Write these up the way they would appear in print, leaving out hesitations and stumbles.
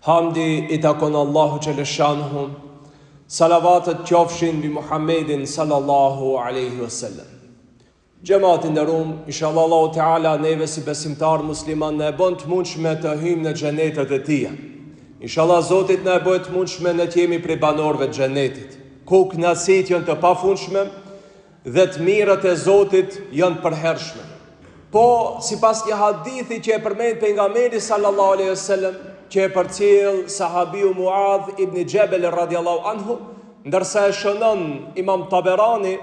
Hamdi i takon Allahu Gjeleshanuhu, salavatet qofshin bi Muhammedin sallallahu aleyhi wasallam. Gjematin në rumë, inshallah Allahu Teala neve si besimtar musliman në e bon të mundshme të hymë në gjenetet e tia. Inshallah Zotit në e bojt mundshme në t'jemi prej banorve të gjenetit. Ku knasit janë të pafundshme dhe të mirët e Zotit janë përhershme. Po, si pas një hadithi që e përmend pejgamberi sallallahu aleyhi wasallam, që e përcjell sahabiu Muadh ibn Jabal radiallahu anhu, ndërsa e shënon Imam Taberani,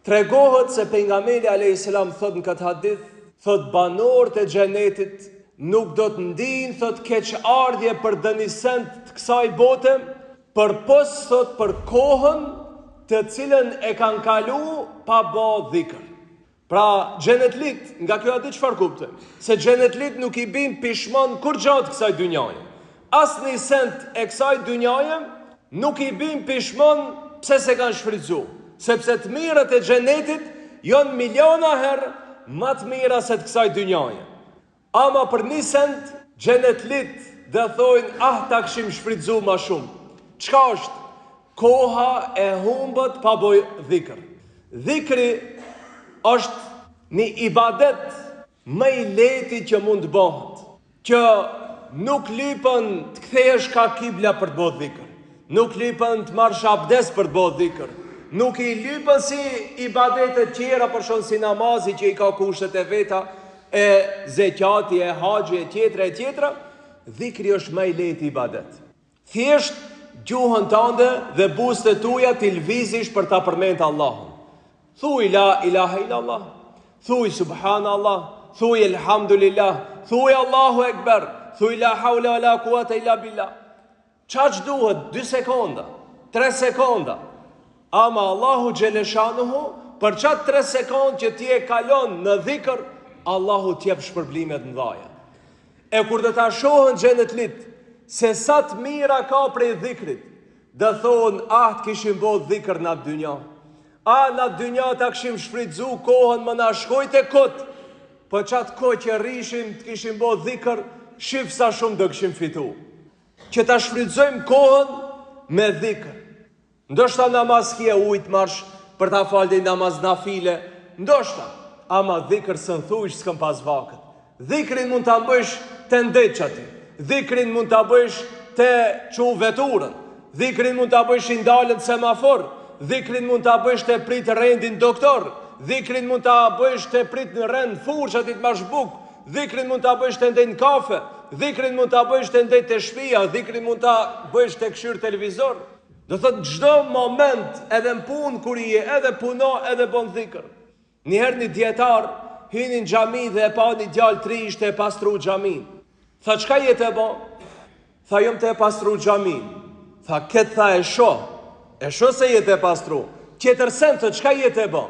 tregohet se pejgamberi alayhis salam thot në këtë hadith, thot banorët e xhenetit nuk do të ndinë thot keqardhje për dënisën të kësaj bote, përpos thot për kohën të cilën e kanë kalu pa bë dhikr. Pra, xhenetlit, nga kjo hadith çfarë kuptojmë? Se xhenetlit nuk i bin pishmon kur gjatë kësaj dynjaje. Asnjë sent e kësaj dynjaje nuk i bin pishmon pse se kanë shfrytzuar, sepse të mirët e xhenetit janë miliona herë më të mira se të kësaj dynjaje. Ama për një sent xhenetlit dhe thojnë, ta kishim shfrytzuar më shumë. Çka është? Koha e humbët pa boj dhikr. Dhikri është një ibadet më i lehti që mund të bëhet, që nuk lypën të kthehesh ka kibla për të bërë dhikr, nuk lypën të marrësh abdes për të bërë dhikr, nuk i lypën si ibadetet tjera, për shembull si namazi që i ka kushtet e veta, e zekati, e haxhi, e tjetra. Dhikri është më i lehti ibadet. Thjesht gjuhën tënde dhe buzët tuaja ti lvizish për ta përmendur Allahun. Thuj la ilaha illallah, thuj subhanallah, thuj elhamdulillah, thuj Allahu ekber, thuj la hawla wa la quwata illa billah. Çfarë duhet? 2 sekonda, 3 sekonda. Ama Allahu Gjeleshanuhu, për çat 3 sekondë që ti e kalon në dhikr, Allahu t'jep shpërblimet mëdha. E kur do ta shohën xhenetlit se sa të mira ka prej dhikrit, do thonë, të kishim bërë dhikr në dynja. Në dynja ta kishim shfrytzu kohën më na shkojt e kot, për qatë kohë që rishim të kishim bo dhikër, shif sa shumë do kishim fitu. Që ta shfrytzojmë kohën me dhikër. Ndoshta namaz kje ujtë marsh për ta faldi namaz nafile, ndoshta, ama dhikër së në thuish s'këm pas vakët. Dhikrin mund të bësh të ndeq ati, dhikrin mund të bësh të qu veturën, dhikrin mund të bësh i ndalën semafor, dhikrin mund të bësh të prit rendin doktor, dhikrin mund të bësh të prit në rend furç atit marsh buk, dhikrin mund të bësh të ndej në kafe, dhikrin mund të bësh të ndej të shpia, dhikrin mund të bësh të këshyr televizor. Do thot çdo moment edhe në punë kur i edhe puno edhe bon dhikr. Njëherë një dietar hyni në xhami dhe e pa një djalë 3 ishte e pastru xhamin. Tha çka jetë e bë? Tha jam të e pastru xhamin. Tha këtë tha e shoh. E shoh se jetë e pastru. Tjetër sen të çka jetë e bë?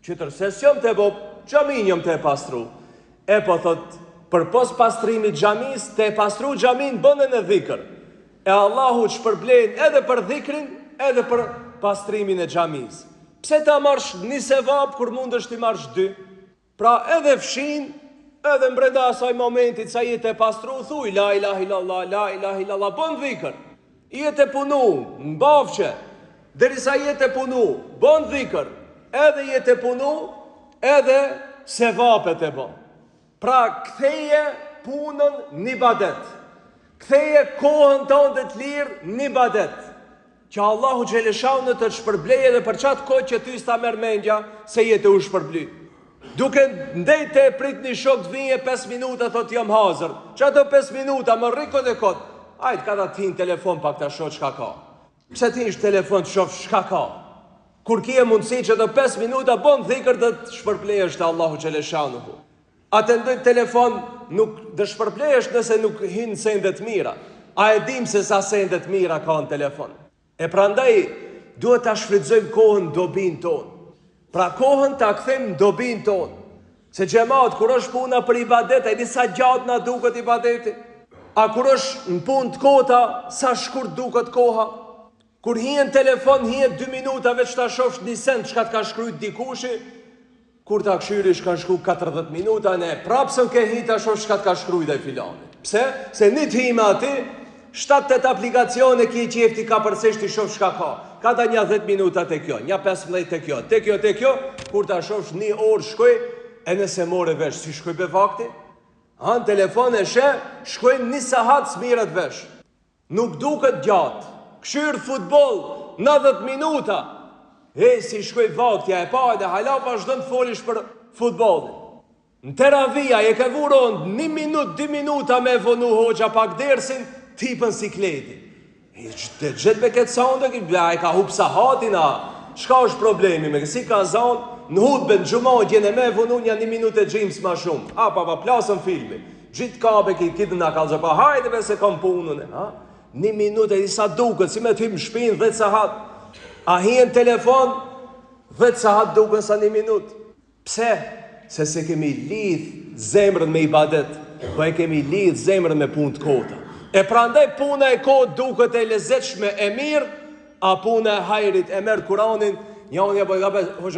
Tjetër ses jam të e bë, xhamin jam të e pastru. E po thot, për pos pastrimit xhamis, të e pastru xhamin bënë në dhikr. E Allahu të shpërblen edhe për dhikrin, edhe për pastrimin e xhamis. Pse ta marrsh një sevap kur mund është ti marrsh 2? Pra edhe fshin, edhe mbrenda asaj momentit sa jetë e pastru, thuj la ilaha illallah, la ilaha illallah, bën dhikr. Jetë e punu, në bafqe, derisa jetë e punu, bën dhikr, edhe jetë e punu, edhe sevapet e bën. Pra ktheje punën një ibadet, ktheje kohën tonë të lirë një ibadet, që Allahu Gjeleshanu të shpërbleje dhe për qatë kohë që ty s'ta merr mendja se jetë u shpërbly. Duke ndejt e prit një shok të vinje 5 minuta, thot jam hazër. Që ato 5 minuta, më rikot e kot. Ajtë ka ta tin telefon pak ta shoh çka ka. Pse ti ish telefon të shoh çka ka? Kur kje mundësi që ato 5 minuta bon dhikr dhe të shpërblejesh të Allahu Gjeleshanuhu. Atë ndojt telefon nuk dhe shpërblejesh nëse nuk hinë sendet mira. A e dim se sa sendet mira ka në telefon. E prandaj duhet ta shfrytëzojmë kohën dobin tonë. Pra kohën ta kthejmë dobin tonë. Se xhamat kur është puna për ibadet, ai disa gjatë na duket ibadeti. A kur është në punë të kota, sa shkurt duket koha. Kur hien telefon, hien 2 minuta veç ta shofsh një send çka të ka shkruajt dikushi, kur ta këshyrish kanë shku 40 minuta, ne prapsën ke hi ta shofsh çka të ka shkruajt ai filani. Pse? Se një të hime ati, 7-8 aplikacione ki qefti ka përsesh të shof shka ka. Ka ta një 10 minuta të kjo, një 15 të kjo, kur ta shofsh 1 orë shkoj, e nëse more vesh, si shkoj be fakti? Në telefon e shkoj 1 sahat smiret vesh. Nuk duket gjatë, këshyrë futbol, 90 minuta, si shkoj vaktja e pa, dhe hala vazhdo të folish për futbolin. Në teravia, e ke vuron 1 minut, 2 minuta me vonu hoxha pak dersin, tipën sikleti. Gjithë me këtë sonë, e ka hup sahatin, shka është problemi me kësi ka zonë, në hudbe në gjumon, gjene me vonu një 1 minut e gjimës ma shumë. Pa plasën filmi. Gjithë kabe kitë nga kalë pa hajde me se kom punën. 1 minut e disa duket, si me të hymë shpinë 10 sahat. A hien telefon, 10 sahat duken sa 1 minut. Pse? Se kemi lidh zemrën me ibadet, po e kemi lidh zemrën me punë të kota. E prandaj puna e kotë duket e lezetshme e mirë, a puna e hajrit e merë Kuranin,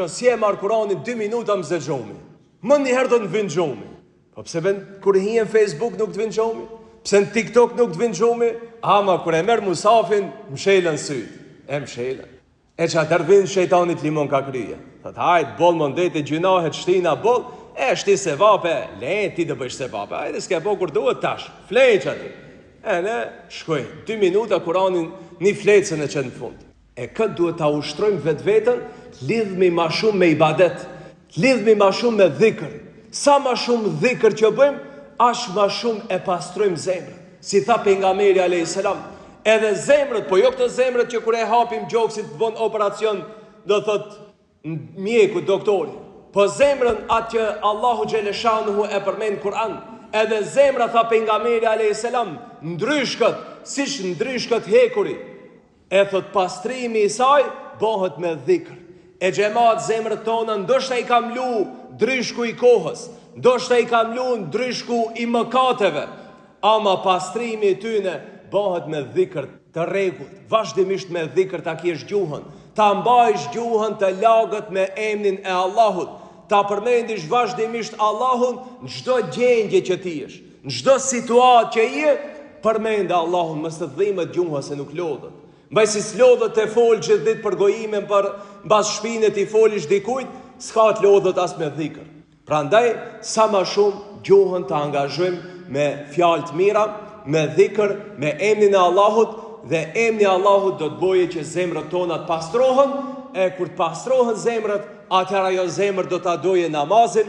si e marë Kuranin 2 minuta më zë gjomi. Më njëherë do të vinë gjomi. Po pse kur hien Facebook nuk të vinë gjomi? Pse në TikTok nuk të vinë gjomi? Ama kur e merë Musafin, më shelën sytë. Më shelën. E që atër vinë shejtanit limon ka kryje. Thëtë hajtë, bolë më ndete, gjynahet, shtina, bolë, shti se vape, lejnë, ti të bëjsh se vape, hajtë s'ke po kur duhet tash, flejnë që ati. Ne, shkoj, 2 minuta Kuranin një flejtësën e që në fund. E këtë duhet ta ushtrojmë vetë vetën, lidhmi ma shumë me ibadet, lidhmi ma shumë me dhikër. Sa ma shumë dhikër që bëjmë, ashtë ma shumë e pastrojmë zemrë. Si tha pejgamberi a.s. Edhe zemrët, po jo këtë zemrët që kure hapim gjokësit të bon operacion, do thot mjeku, doktori. Po zemrën atë që Allahu Gjeleshanuhu e përmenë Kur'an. Edhe zemrët, tha pejgamberi a.s. ndryshkët, siç ndryshkët hekuri. E thot pastrimi i saj, bëhet me dhikr. E xhamat zemrët tona, ndoshta i kam lu ndryshku i kohës, ndoshta i kam lu ndryshku i mëkateve, ama pastrimi i tyne bëhet me dhikr të rregullt, vazhdimisht me dhikr ta kesh gjuhën, ta mbajsh gjuhën të lagët me emrin e Allahut, ta përmendish vazhdimisht Allahun në çdo gjendje që ti jesh, në çdo situatë që je, përmend Allahun, mos të dhimbet gjuha se nuk lodhet. Mbaj si s'lodhet të folë gjithë ditë për gojimin, për mbas shpine t'i folish dikujt, s'ka të lodhet as me dhikr. Prandaj, sa ma shumë gjuhën të angazhojmë me fjalë të mira, me dhikr, me emrin e Allahut, dhe emri i Allahut do të boje që zemrët tona të pastrohen, e kur të pastrohen zemrët, atëherë ajo zemër do ta doje namazin,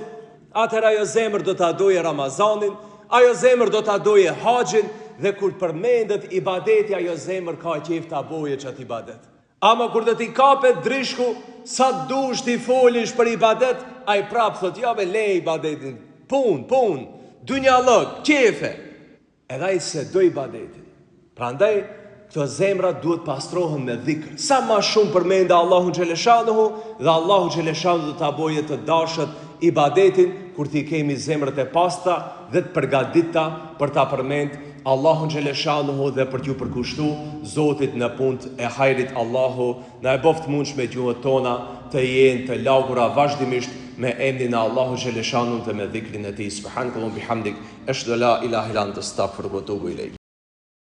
atëherë ajo zemër do ta doje Ramazanin, ajo zemër do ta doje haxhin, dhe kur përmendet ibadeti, ajo zemër ka qef ta boje çat ibadet. Ama kur do t'i kapet drishku, sa dush t'i folish për ibadet, ai prap thot ja me le ibadetin, pun, dunjallok, qefe. Edhe ai se do ibadetin. Prandaj këto zemra duhet pastrohen me dhikr. Sa ma shumë përmende Allahu Gjeleshanuhu, dhe Allahu Gjeleshanuhu do t'a boje të dashët ibadetin, kur t'i kemi zemrët e pasta dhe të përgatita për t'a përmend Allahu Gjeleshanuhu dhe për t'ju përkushtu Zotit në punë e hajrit. Allahu na e boft mundsh me gjuhët tona të jenë të lagura vazhdimisht me emrin e Allahu Gjeleshanuhu dhe me dhikrin e tij. Subhanakallahumma bihamdik, ashhadu an la ilaha illa anta astaghfiruka wa atubu ilayk.